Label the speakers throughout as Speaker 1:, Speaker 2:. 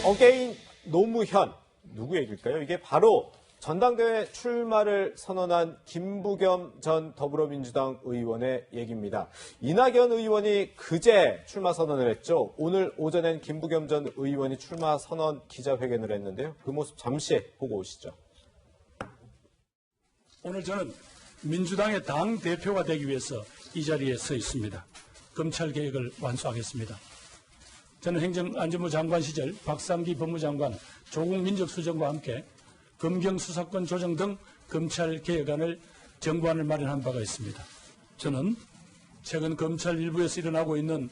Speaker 1: 어게인 노무현 누구 얘기일까요? 이게 바로 전당대회 출마를 선언한 김부겸 전 더불어민주당 의원의 얘기입니다. 이낙연 의원이 그제 출마 선언을 했죠. 오늘 오전엔 김부겸 전 의원이 출마 선언 기자회견을 했는데요. 그 모습 잠시 보고 오시죠.
Speaker 2: 오늘 저는 민주당의 당 대표가 되기 위해서 이 자리에 서 있습니다. 검찰 개혁을 완수하겠습니다. 저는 행정안전부 장관 시절 박상기 법무장관, 조국 민정수석과 함께 검경수사권 조정 등 검찰 개혁안을 정부안을 마련한 바가 있습니다. 저는 최근 검찰 일부에서 일어나고 있는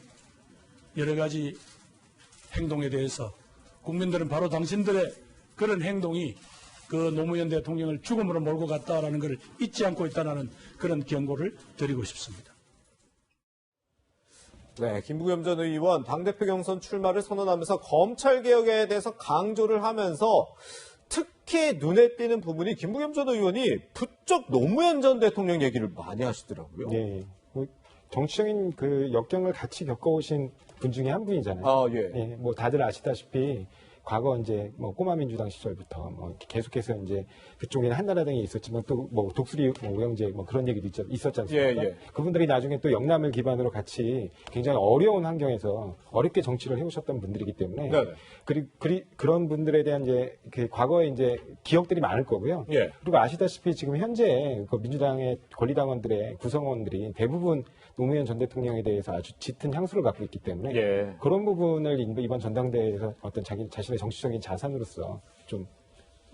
Speaker 2: 여러 가지 행동에 대해서 국민들은 바로 당신들의 그런 행동이 그 노무현 대통령을 죽음으로 몰고 갔다라는 것을 잊지 않고 있다는 그런 경고를 드리고 싶습니다.
Speaker 1: 네, 김부겸 전 의원 당대표 경선 출마를 선언하면서 검찰개혁에 대해서 강조를 하면서 특히 눈에 띄는 부분이 김부겸 전 의원이 부쩍 노무현 전 대통령 얘기를 많이 하시더라고요.
Speaker 3: 네, 뭐 정치적인 그 역경을 같이 겪어오신 분 중에 한 분이잖아요.
Speaker 1: 아, 예.
Speaker 3: 예, 뭐 다들 아시다시피 과거 이제 뭐 꼬마 민주당 시절부터 뭐 계속해서 이제 그쪽에는 한나라당이 있었지만 또 뭐 독수리 뭐 오영재 뭐 그런 얘기도 있었지 않습니까?
Speaker 1: 예, 예.
Speaker 3: 그분들이 나중에 또 영남을 기반으로 같이 굉장히 어려운 환경에서 어렵게 정치를 해오셨던 분들이기 때문에 그런 분들에 대한 이제 그 과거에 이제 기억들이 많을 거고요.
Speaker 1: 예.
Speaker 3: 그리고 아시다시피 지금 현재 그 민주당의 권리당원들의 구성원들이 대부분 노무현 전 대통령에 대해서 아주 짙은 향수를 갖고 있기 때문에
Speaker 1: 예.
Speaker 3: 그런 부분을 이번 전당대회에서 어떤 자신의 정치적인 자산으로서 좀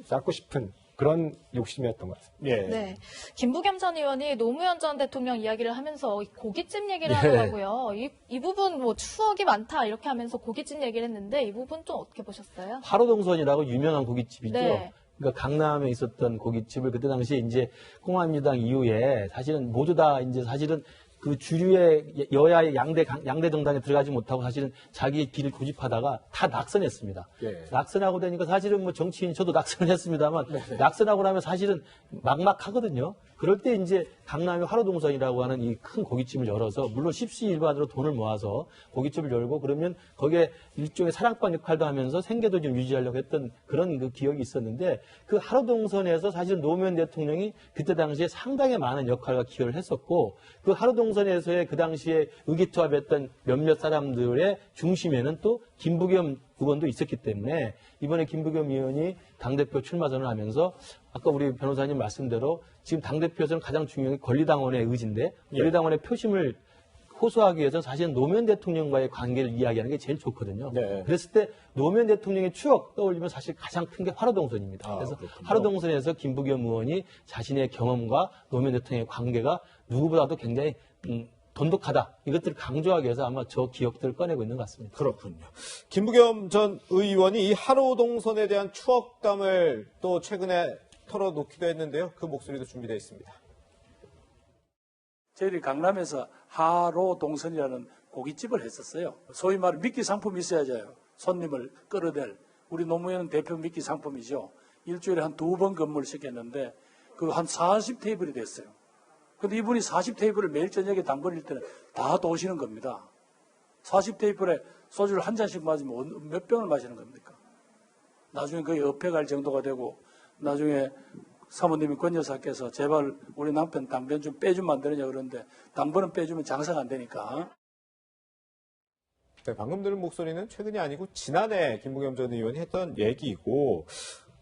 Speaker 3: 쌓고 싶은 그런 욕심이었던 것 같습니다.
Speaker 1: 예.
Speaker 4: 네, 김부겸 전 의원이 노무현 전 대통령 이야기를 하면서 고깃집 얘기를
Speaker 1: 예.
Speaker 4: 하더라고요. 이 부분 뭐 추억이 많다 이렇게 하면서 고깃집 얘기를 했는데 이 부분 좀 어떻게 보셨어요?
Speaker 5: 하로동선이라고 유명한 고깃집이죠.
Speaker 4: 네.
Speaker 5: 그러니까 강남에 있었던 고깃집을 그때 당시에 이제 공화민주당 이후에 사실은 모두 다 이제 사실은 그 주류의 여야의 양대 정당에 들어가지 못하고 사실은 자기의 길을 고집하다가 다 낙선했습니다.
Speaker 1: 예.
Speaker 5: 낙선하고 되니까 사실은 뭐 정치인 저도 낙선을 했습니다만 낙선하고 나면 사실은 막막하거든요. 그럴 때 이제 강남의 하로동선이라고 하는 이 큰 고깃집을 열어서 물론 십시일반으로 돈을 모아서 고깃집을 열고 그러면 거기에 일종의 사랑방 역할도 하면서 생계도 좀 유지하려고 했던 그런 그 기억이 있었는데 그 하로동선에서 사실은 노무현 대통령이 그때 당시에 상당히 많은 역할과 기여를 했었고 그 하로동선에서의 그 당시에 의기투합했던 몇몇 사람들의 중심에는 또 김부겸 의원도 있었기 때문에 이번에 김부겸 의원이 당대표 출마 선언을 하면서 아까 우리 변호사님 말씀대로 지금 당대표에서는 가장 중요한 게 권리당원의 의지인데 권리당원의 표심을 호소하기 위해서 사실은 노무현 대통령과의 관계를 이야기하는 게 제일 좋거든요.
Speaker 1: 네.
Speaker 5: 그랬을 때 노무현 대통령의 추억 떠올리면 사실 가장 큰 게 하로동선입니다. 그래서
Speaker 1: 그렇군요.
Speaker 5: 하로동선에서 김부겸 의원이 자신의 경험과 노무현 대통령의 관계가 누구보다도 굉장히 돈독하다. 이것들을 강조하기 위해서 아마 저 기억들을 꺼내고 있는 것 같습니다.
Speaker 1: 그렇군요. 김부겸 전 의원이 이 하로동선에 대한 추억담을 또 최근에 털어놓기도 했는데요. 그 목소리도 준비되어 있습니다.
Speaker 2: 저희들이 강남에서 하로동선이라는 고깃집을 했었어요. 소위 말해 미끼 상품이 있어야죠. 손님을 끌어낼. 우리 노무현 대표 미끼 상품이죠. 일주일에 한 2번 근무를 시켰는데 그 한 40테이블이 됐어요. 근데 이분이 40테이블을 매일 저녁에 당번일 때는 다 도시는 겁니다. 40테이블에 소주를 한 잔씩 마시면 몇 병을 마시는 겁니까? 나중에 거의 업해갈 정도가 되고 나중에 사모님이 권 여사께서 제발 우리 남편 당번 좀 빼주면 안 되느냐 그러는데 당번은 빼주면 장사가 안 되니까.
Speaker 1: 네, 방금 들은 목소리는 최근이 아니고 지난해 김부겸 전 의원이 했던 얘기이고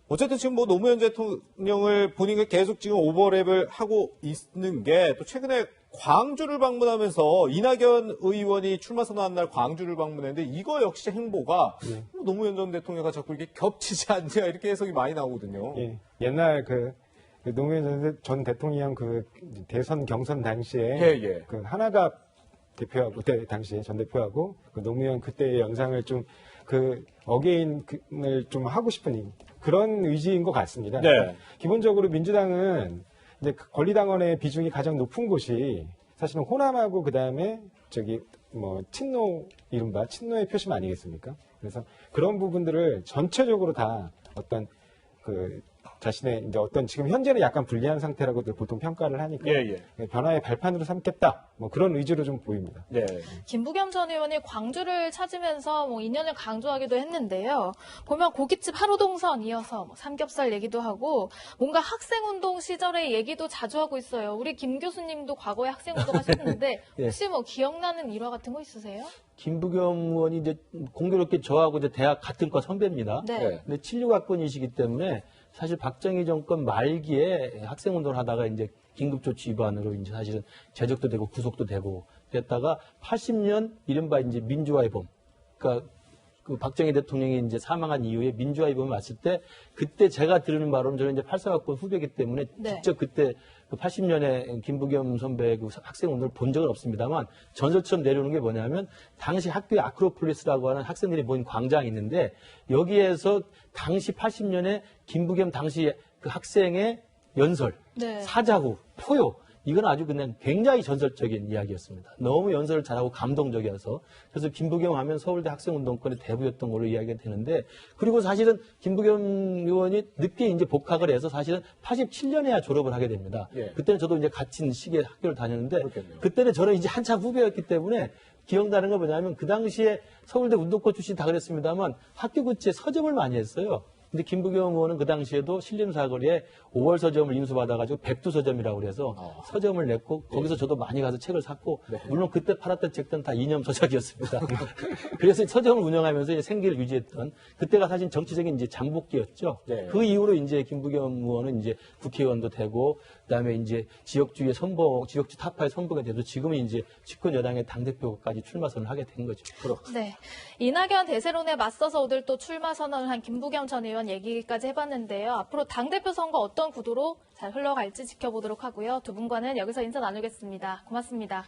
Speaker 1: 어쨌든 지금 뭐 노무현 대통령을 본인이 계속 지금 오버랩을 하고 있는 게 또 최근에 광주를 방문하면서 이낙연 의원이 출마 선언한 날 광주를 방문했는데 이거 역시 행보가 노무현 전 대통령과 자꾸 이렇게 겹치지 않냐 이렇게 해석이 많이 나오거든요.
Speaker 3: 예, 옛날 그 노무현 전 대통령 그 대선 경선 당시에 그 하나갑 대표하고 그때 당시에 전 대표하고 그 노무현 그때의 영상을 좀 그 어게인을 좀 하고 싶은 그런 의지인 것 같습니다.
Speaker 1: 네.
Speaker 3: 기본적으로 민주당은 이제 권리당원의 비중이 가장 높은 곳이 사실은 호남하고 그 다음에 저기 뭐 친노 이른바 친노의 표심 아니겠습니까? 그래서 그런 부분들을 전체적으로 다 어떤 그 자신의 이제 어떤 지금 현재는 약간 불리한 상태라고들 보통 평가를 하니까
Speaker 1: 예, 예.
Speaker 3: 변화의 발판으로 삼겠다. 뭐 그런 의지로 좀 보입니다.
Speaker 1: 네.
Speaker 4: 김부겸 전 의원이 광주를 찾으면서 뭐 인연을 강조하기도 했는데요. 보면 고깃집 하루동선 이어서 뭐 삼겹살 얘기도 하고 뭔가 학생운동 시절의 얘기도 자주 하고 있어요. 우리 김 교수님도 과거에 학생운동 하셨는데
Speaker 5: 예.
Speaker 4: 혹시 뭐 기억나는 일화 같은 거 있으세요?
Speaker 5: 김부겸 의원이 이제 공교롭게 저하고 이제 대학 같은 과 선배입니다.
Speaker 4: 네.
Speaker 1: 네.
Speaker 5: 근데 76학번이시기 때문에 사실 박정희 정권 말기에 학생운동을 하다가 이제 긴급조치 위반으로 이제 사실은 제적도 되고 구속도 되고 그랬다가 80년 이른바 이제 민주화의 봄. 그러니까 그 박정희 대통령이 이제 사망한 이후에 민주화의 봄이 왔을 때 그때 제가 들은 바로는 저는 이제 84학번 후배이기 때문에
Speaker 4: 네.
Speaker 5: 직접 그때 그 80년에 김부겸 선배 그 학생운동을 본 적은 없습니다만 전설처럼 내려오는 게 뭐냐면 당시 학교에 아크로폴리스라고 하는 학생들이 모인 광장이 있는데 여기에서 당시 80년에 김부겸 당시 그 학생의 연설,
Speaker 4: 네.
Speaker 5: 사자구, 포효 이건 아주 그냥 굉장히 전설적인 이야기였습니다. 너무 연설을 잘하고 감동적이어서 그래서 김부겸 하면 서울대 학생운동권의 대부였던 걸로 이야기가 되는데 그리고 사실은 김부겸 의원이 늦게 이제 복학을 해서 사실은 87년에야 졸업을 하게 됩니다.
Speaker 1: 예.
Speaker 5: 그때는 저도 이제 같은 시기에 학교를 다녔는데
Speaker 1: 그렇겠네요.
Speaker 5: 그때는 저는 이제 한참 후배였기 때문에 기억나는 건 뭐냐면 그 당시에 서울대 운동권 출신 다 그랬습니다만 학교 근처에 서점을 많이 했어요. 근데 김부겸 의원은 그 당시에도 신림사거리에 5월 서점을 인수받아가지고 백두서점이라고 그래서 서점을 냈고 거기서 저도 많이 가서 책을 샀고 물론 그때 팔았던 책들은 다 이념 서적이었습니다. 그래서 서점을 운영하면서 이제 생계를 유지했던 그때가 사실 정치적인 이제 잠복기였죠.
Speaker 1: 네.
Speaker 5: 그 이후로 이제 김부겸 의원은 이제 국회의원도 되고 그다음에 이제 지역주의 선봉, 지역주 타파의 선봉이 돼서 지금은 이제 집권 여당의 당대표까지 출마 선언을 하게 된 거죠.
Speaker 4: 네. 이낙연 대세론에 맞서서 오늘 또 출마 선언을 한 김부겸 전 의원 얘기까지 해봤는데요. 앞으로 당대표 선거 어떤 구도로 잘 흘러갈지 지켜보도록 하고요. 두 분과는 여기서 인사 나누겠습니다. 고맙습니다.